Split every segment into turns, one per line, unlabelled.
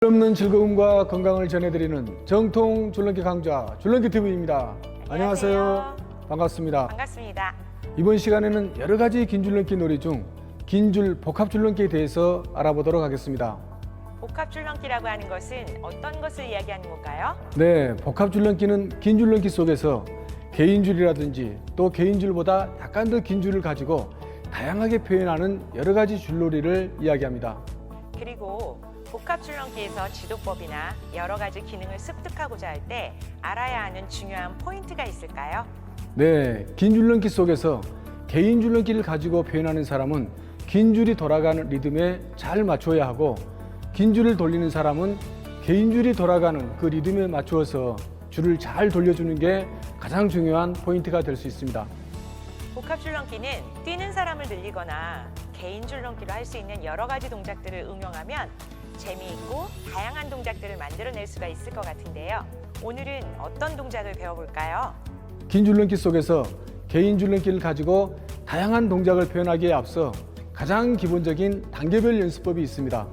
없는 즐거움과 건강을 전해드리는 정통 줄넘기 강좌 줄넘기TV입니다. 안녕하세요. 반갑습니다.
반갑습니다.
이번 시간에는 여러 가지 긴 줄넘기 놀이 중 긴줄 복합 줄넘기에 대해서 알아보도록 하겠습니다.
복합 줄넘기라고 하는 것은 어떤 것을 이야기하는 걸까요?
네, 복합 줄넘기는 긴 줄넘기 속에서 개인 줄이라든지 또 개인 줄보다 약간 더 긴 줄을 가지고 다양하게 표현하는 여러 가지 줄놀이를 이야기합니다.
그리고 복합 줄넘기에서 지도법이나 여러 가지 기능을 습득하고자 할 때 알아야 하는 중요한 포인트가 있을까요?
네, 긴 줄넘기 속에서 개인 줄넘기를 가지고 표현하는 사람은 긴 줄이 돌아가는 리듬에 잘 맞춰야 하고, 긴 줄을 돌리는 사람은 개인 줄이 돌아가는 그 리듬에 맞추어서 줄을 잘 돌려주는 게 가장 중요한 포인트가 될 수 있습니다.
복합 줄넘기는 뛰는 사람을 늘리거나 개인 줄넘기로 할 수 있는 여러 가지 동작들을 응용하면 재미있고 다양한 동작들을 만들어낼 수가 있을 것 같은데요. 오늘은 어떤 동작을 배워볼까요?
긴 줄넘기 속에서 개인 줄넘기를 가지고 다양한 동작을 표현하기에 앞서 가장 기본적인 단계별 연습법이 있습니다.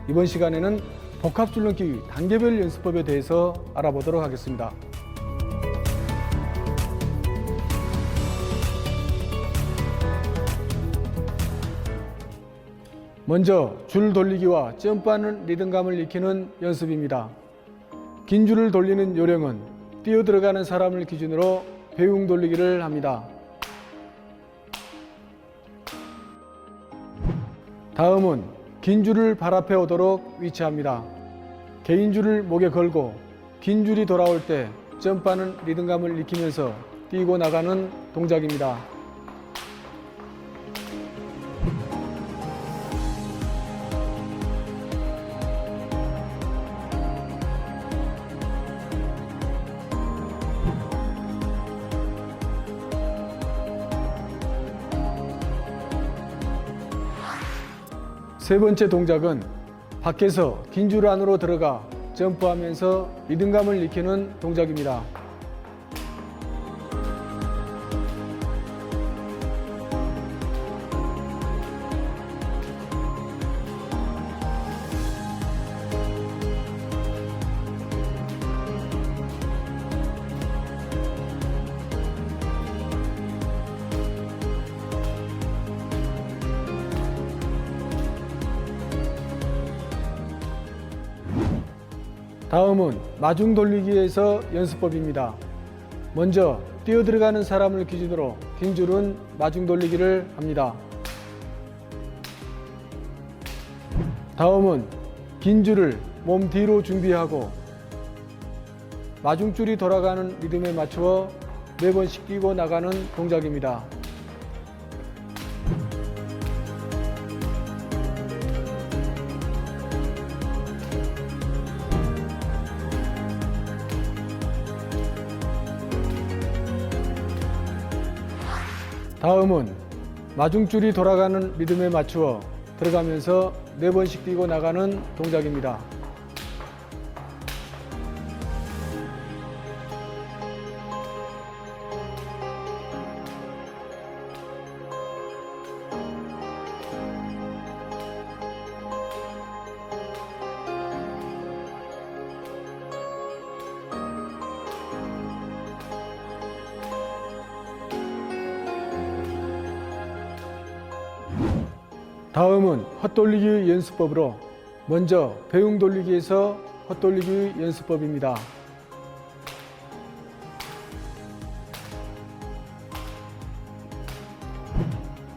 이번 시간에는 복합 줄넘기 단계별 연습법에 대해서 알아보도록 하겠습니다. 먼저 줄 돌리기와 점프하는 리듬감을 익히는 연습입니다. 긴 줄을 돌리는 요령은 뛰어 들어가는 사람을 기준으로 배웅 돌리기를 합니다. 다음은 긴 줄을 발 앞에 오도록 위치합니다. 개인 줄을 목에 걸고 긴 줄이 돌아올 때 점프하는 리듬감을 익히면서 뛰고 나가는 동작입니다. 세 번째 동작은 밖에서 긴 줄 안으로 들어가 점프하면서 리듬감을 익히는 동작입니다. 다음은 마중 돌리기에서 연습법입니다. 먼저 뛰어 들어가는 사람을 기준으로 긴 줄은 마중 돌리기를 합니다. 다음은 긴 줄을 몸 뒤로 준비하고 마중줄이 돌아가는 리듬에 맞추어 4번씩 뛰고 나가는 동작입니다. 다음은 마중줄이 돌아가는 리듬에 맞추어 들어가면서 4번씩 뛰고 나가는 동작입니다. 다음은 헛돌리기 연습법으로 먼저 배웅 돌리기에서 헛돌리기 연습법입니다.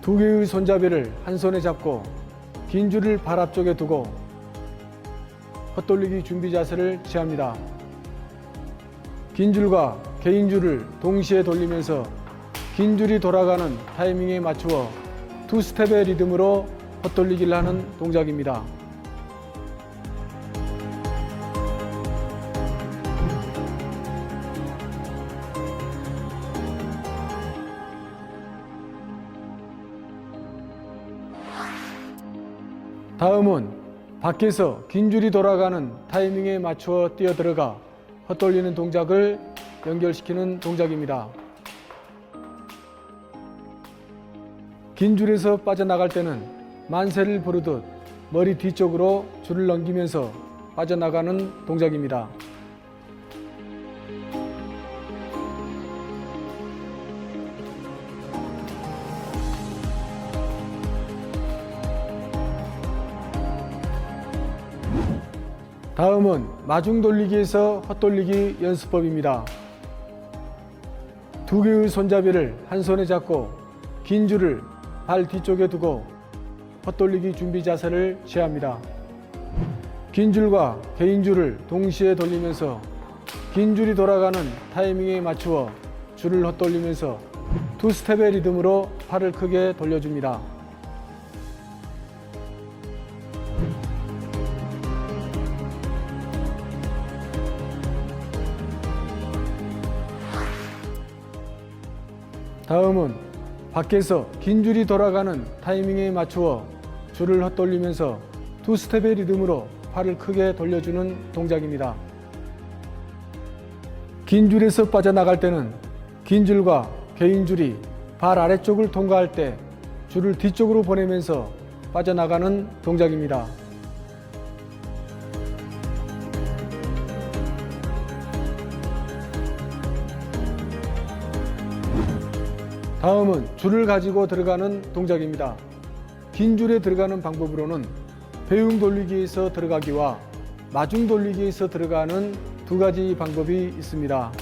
두 개의 손잡이를 한 손에 잡고 긴 줄을 발 앞쪽에 두고 헛돌리기 준비 자세를 취합니다. 긴 줄과 개인 줄을 동시에 돌리면서 긴 줄이 돌아가는 타이밍에 맞추어 두 스텝의 리듬으로 헛돌리기를 하는 동작입니다. 다음은 밖에서 긴 줄이 돌아가는 타이밍에 맞추어 뛰어 들어가 헛돌리는 동작을 연결시키는 동작입니다. 긴 줄에서 빠져나갈 때는 만세를 부르듯 머리 뒤쪽으로 줄을 넘기면서 빠져나가는 동작입니다. 다음은 마중 돌리기에서 헛돌리기 연습법입니다. 두 개의 손잡이를 한 손에 잡고 긴 줄을 발 뒤쪽에 두고 헛돌리기 준비 자세를 취합니다. 긴 줄과 개인 줄을 동시에 돌리면서 긴 줄이 돌아가는 타이밍에 맞추어 줄을 헛돌리면서 두 스텝의 리듬으로 팔을 크게 돌려줍니다. 다음은 밖에서 긴 줄이 돌아가는 타이밍에 맞추어 줄을 헛돌리면서 두 스텝의 리듬으로 팔을 크게 돌려주는 동작입니다. 긴 줄에서 빠져나갈 때는 긴 줄과 개인 줄이 발 아래쪽을 통과할 때 줄을 뒤쪽으로 보내면서 빠져나가는 동작입니다. 다음은 줄을 가지고 들어가는 동작입니다. 긴 줄에 들어가는 방법으로는 배웅 돌리기에서 들어가기와 마중 돌리기에서 들어가는 두 가지 방법이 있습니다.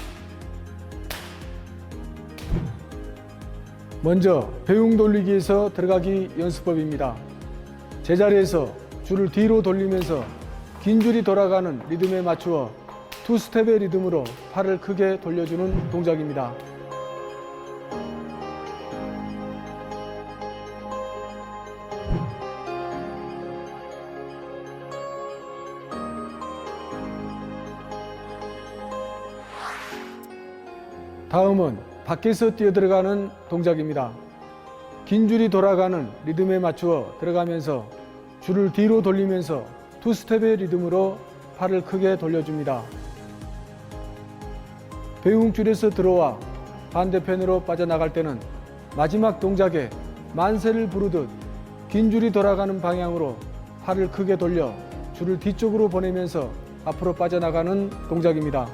먼저 배웅 돌리기에서 들어가기 연습법입니다. 제자리에서 줄을 뒤로 돌리면서 긴 줄이 돌아가는 리듬에 맞추어 투 스텝의 리듬으로 팔을 크게 돌려주는 동작입니다. 다음은 밖에서 뛰어들어가는 동작입니다. 긴 줄이 돌아가는 리듬에 맞추어 들어가면서 줄을 뒤로 돌리면서 투 스텝의 리듬으로 팔을 크게 돌려줍니다. 배웅줄에서 들어와 반대편으로 빠져나갈 때는 마지막 동작에 만세를 부르듯 긴 줄이 돌아가는 방향으로 팔을 크게 돌려 줄을 뒤쪽으로 보내면서 앞으로 빠져나가는 동작입니다.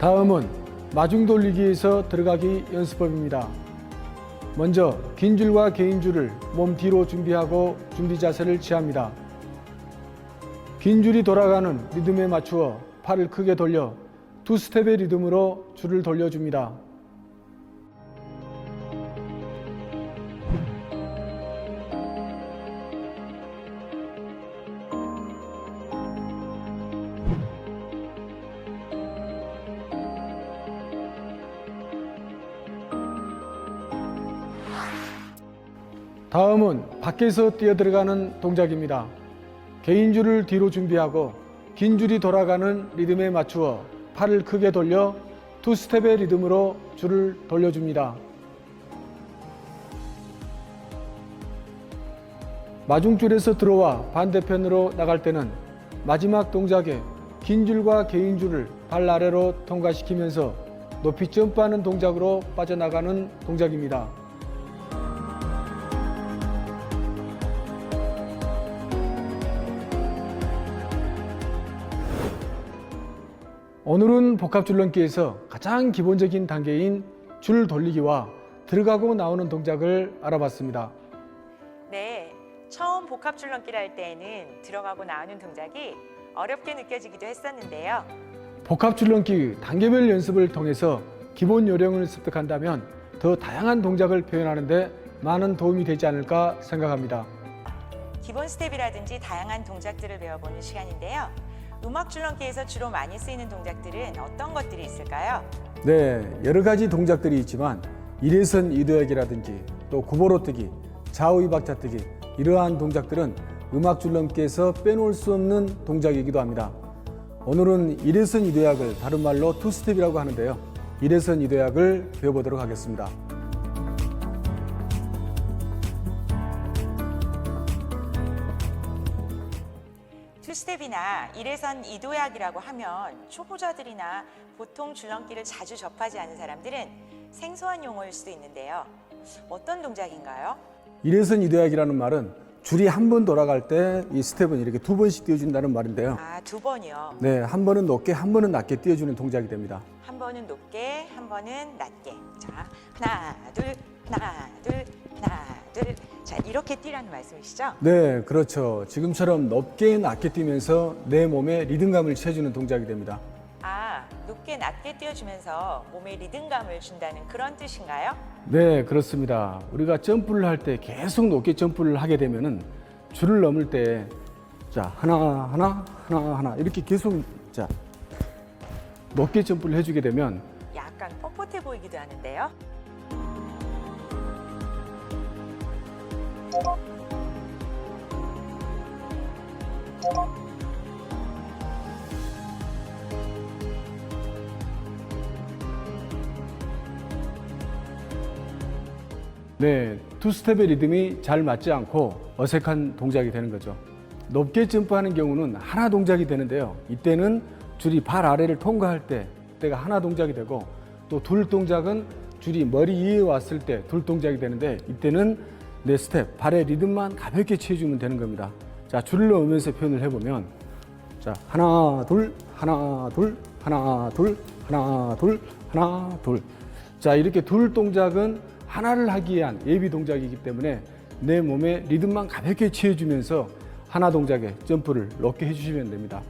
다음은 마중 돌리기에서 들어가기 연습법입니다. 먼저 긴 줄과 개인 줄을 몸 뒤로 준비하고 준비 자세를 취합니다. 긴 줄이 돌아가는 리듬에 맞추어 팔을 크게 돌려 두 스텝의 리듬으로 줄을 돌려줍니다. 다음은 밖에서 뛰어들어가는 동작입니다. 개인 줄을 뒤로 준비하고 긴 줄이 돌아가는 리듬에 맞추어 팔을 크게 돌려 투 스텝의 리듬으로 줄을 돌려줍니다. 마중줄에서 들어와 반대편으로 나갈 때는 마지막 동작에 긴 줄과 개인 줄을 발 아래로 통과시키면서 높이 점프하는 동작으로 빠져나가는 동작입니다. 오늘은 복합 줄넘기에서 가장 기본적인 단계인 줄 돌리기와 들어가고 나오는 동작을 알아봤습니다.
네, 처음 복합 줄넘기를 할 때에는 들어가고 나오는 동작이 어렵게 느껴지기도 했었는데요.
복합 줄넘기 단계별 연습을 통해서 기본 요령을 습득한다면 더 다양한 동작을 표현하는 데 많은 도움이 되지 않을까 생각합니다.
기본 스텝이라든지 다양한 동작들을 배워보는 시간인데요. 음악 줄넘기에서 주로 많이 쓰이는 동작들은 어떤 것들이 있을까요?
네, 여러 가지 동작들이 있지만 일회선 이도약이라든지 또 구보로뜨기, 좌우의 박자뜨기 이러한 동작들은 음악 줄넘기에서 빼놓을 수 없는 동작이기도 합니다. 오늘은 일회선 이도약을 다른 말로 투스텝이라고 하는데요. 일회선 이도약을 배워보도록 하겠습니다.
투스텝이나 일회선 이도약이라고 하면 초보자들이나 보통 줄넘기를 자주 접하지 않은 사람들은 생소한 용어일 수도 있는데요. 어떤 동작인가요?
일회선 이도약이라는 말은 줄이 한 번 돌아갈 때 이 스텝은 이렇게 두 번씩 띄워준다는 말인데요.
아, 두 번이요.
네, 한 번은 높게, 한 번은 낮게 띄워주는 동작이 됩니다.
한 번은 높게, 한 번은 낮게. 자, 하나, 둘, 하나, 둘, 하나, 둘. 자, 이렇게 뛰라는 말씀이시죠?
네, 그렇죠. 지금처럼 높게, 낮게 뛰면서 내 몸에 리듬감을 채워주는 동작이 됩니다.
아, 높게, 낮게 뛰어주면서 몸에 리듬감을 준다는 그런 뜻인가요?
네, 그렇습니다. 우리가 점프를 할 때 계속 높게 점프를 하게 되면은 줄을 넘을 때 자, 하나 이렇게 계속 자, 높게 점프를 해주게 되면
약간 뻣뻣해 보이기도 하는데요.
네, 투 스텝의 리듬이 잘 맞지 않고 어색한 동작이 되는 거죠. 높게 점프하는 경우는 하나 동작이 되는데요. 이때는 줄이 발 아래를 통과할 때 그때가 하나 동작이 되고 또 둘 동작은 줄이 머리 위에 왔을 때 둘 동작이 되는데 이때는 내 스텝, 발의 리듬만 가볍게 취해주면 되는 겁니다. 자, 줄을 넣으면서 표현을 해보면 자, 하나, 둘, 하나, 둘, 하나, 둘, 하나, 둘, 하나, 둘. 자, 이렇게 둘 동작은 하나를 하기 위한 예비 동작이기 때문에 내 몸에 리듬만 가볍게 취해주면서 하나 동작에 점프를 높게 해주시면 됩니다.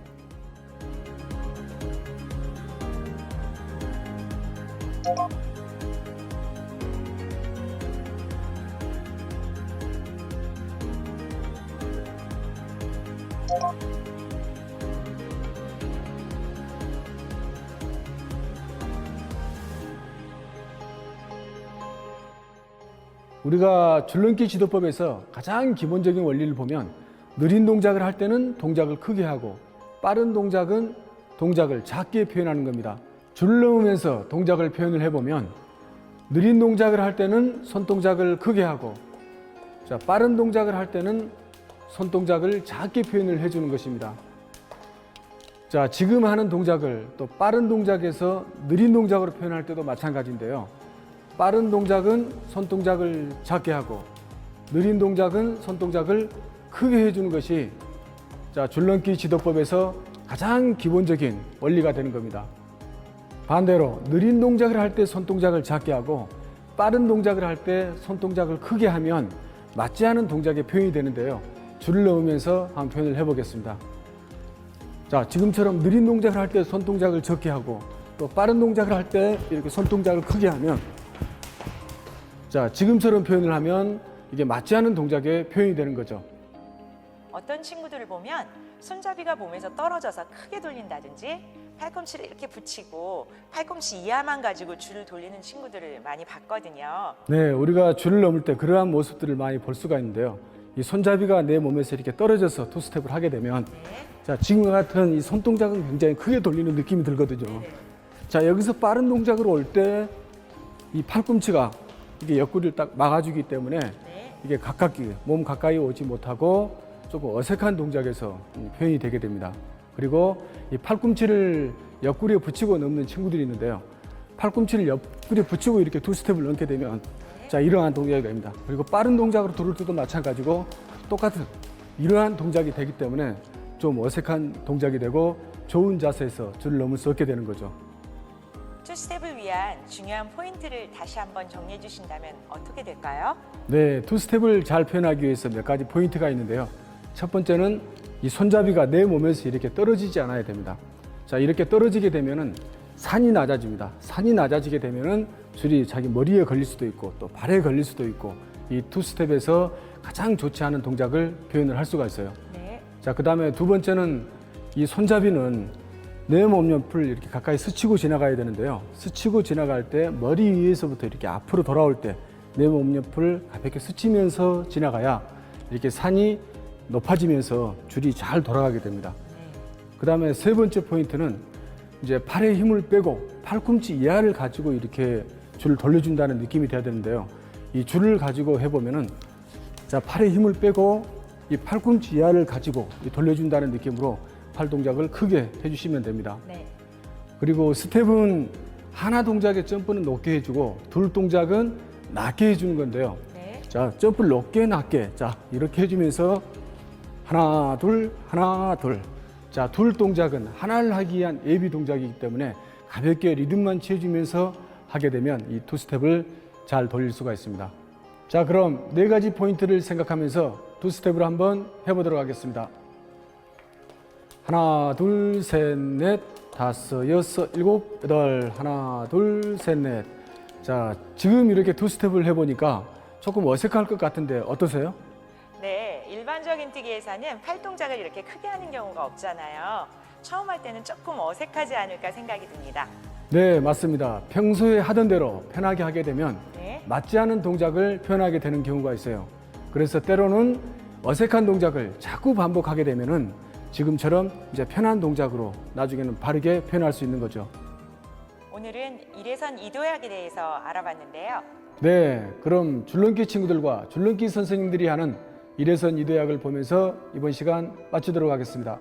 우리가 줄넘기 지도법에서 가장 기본적인 원리를 보면 느린 동작을 할 때는 동작을 크게 하고 빠른 동작은 동작을 작게 표현하는 겁니다. 줄을 넘으면서 동작을 표현을 해보면 느린 동작을 할 때는 손동작을 크게 하고 자, 빠른 동작을 할 때는 손동작을 작게 표현을 해주는 것입니다. 자, 지금 하는 동작을 또 빠른 동작에서 느린 동작으로 표현할 때도 마찬가지인데요. 빠른 동작은 손동작을 작게 하고 느린 동작은 손동작을 크게 해주는 것이 자, 줄넘기 지도법에서 가장 기본적인 원리가 되는 겁니다. 반대로 느린 동작을 할 때 손동작을 작게 하고 빠른 동작을 할 때 손동작을 크게 하면 맞지 않은 동작의 표현이 되는데요. 줄을 넣으면서 한번 표현을 해보겠습니다. 자, 지금처럼 느린 동작을 할 때 손동작을 적게 하고 또 빠른 동작을 할 때 이렇게 손동작을 크게 하면 자, 지금처럼 표현을 하면 이게 맞지 않은 동작의 표현이 되는 거죠.
어떤 친구들을 보면 손잡이가 몸에서 떨어져서 크게 돌린다든지 팔꿈치를 이렇게 붙이고 팔꿈치 이하만 가지고 줄을 돌리는 친구들을 많이 봤거든요.
네, 우리가 줄을 넘을 때 그러한 모습들을 많이 볼 수가 있는데요. 이 손잡이가 내 몸에서 이렇게 떨어져서 투 스텝을 하게 되면 자, 지금과 같은 이 손동작은 굉장히 크게 돌리는 느낌이 들거든요. 자, 여기서 빠른 동작으로 올 때 이 팔꿈치가 이게 옆구리를 딱 막아주기 때문에 이게 가깝게 몸 가까이 오지 못하고 조금 어색한 동작에서 표현이 되게 됩니다. 그리고 이 팔꿈치를 옆구리에 붙이고 넘는 친구들이 있는데요. 팔꿈치를 옆구리에 붙이고 이렇게 두 스텝을 넘게 되면 자, 이러한 동작이 됩니다. 그리고 빠른 동작으로 들을 때도 마찬가지고 똑같은 이러한 동작이 되기 때문에 좀 어색한 동작이 되고 좋은 자세에서 줄을 넘을 수 없게 되는 거죠.
투 스텝을 위한 중요한 포인트를 다시 한번 정리해 주신다면 어떻게 될까요?
네, 투 스텝을 잘 표현하기 위해서 몇 가지 포인트가 있는데요. 첫 번째는 이 손잡이가 내 몸에서 이렇게 떨어지지 않아야 됩니다. 자, 이렇게 떨어지게 되면은 산이 낮아집니다. 산이 낮아지게 되면은 줄이 자기 머리에 걸릴 수도 있고 또 발에 걸릴 수도 있고 이 투 스텝에서 가장 좋지 않은 동작을 표현을 할 수가 있어요.
네.
자, 그 다음에 두 번째는 이 손잡이는 내 몸 옆을 이렇게 가까이 스치고 지나가야 되는데요. 스치고 지나갈 때 머리 위에서부터 이렇게 앞으로 돌아올 때 내 몸 옆을 가볍게 스치면서 지나가야 이렇게 산이 높아지면서 줄이 잘 돌아가게 됩니다. 그 다음에 세 번째 포인트는 이제 팔에 힘을 빼고 팔꿈치 이하를 가지고 이렇게 줄을 돌려준다는 느낌이 돼야 되는데요. 이 줄을 가지고 해보면은 자, 팔에 힘을 빼고 이 팔꿈치 이하를 가지고 돌려준다는 느낌으로 팔 동작을 크게 해주시면 됩니다.
네.
그리고 스텝은 하나 동작의 점프는 높게 해주고 둘 동작은 낮게 해주는 건데요.
네.
자, 점프를 높게 낮게. 자, 이렇게 해주면서 하나, 둘, 하나, 둘. 자, 둘 동작은 하나를 하기 위한 예비 동작이기 때문에 가볍게 리듬만 취해주면서 하게 되면 이 투 스텝을 잘 돌릴 수가 있습니다. 자, 그럼 네 가지 포인트를 생각하면서 투 스텝으로 한번 해보도록 하겠습니다. 하나, 둘, 셋, 넷, 다섯, 여섯, 일곱, 여덟. 하나, 둘, 셋, 넷. 자, 지금 이렇게 투 스텝을 해보니까 조금 어색할 것 같은데 어떠세요?
네, 일반적인 뛰기에서는 팔 동작을 이렇게 크게 하는 경우가 없잖아요. 처음 할 때는 조금 어색하지 않을까 생각이 듭니다.
네, 맞습니다. 평소에 하던 대로 편하게 하게 되면
네.
맞지 않은 동작을 표현하게 되는 경우가 있어요. 그래서 때로는 어색한 동작을 자꾸 반복하게 되면은 지금처럼 이제 편한 동작으로 나중에는 바르게 표현할 수 있는 거죠.
오늘은 일회선 이도약에 대해서 알아봤는데요.
네, 그럼 줄넘기 친구들과 줄넘기 선생님들이 하는 일회선 이도약을 보면서 이번 시간 마치도록 하겠습니다.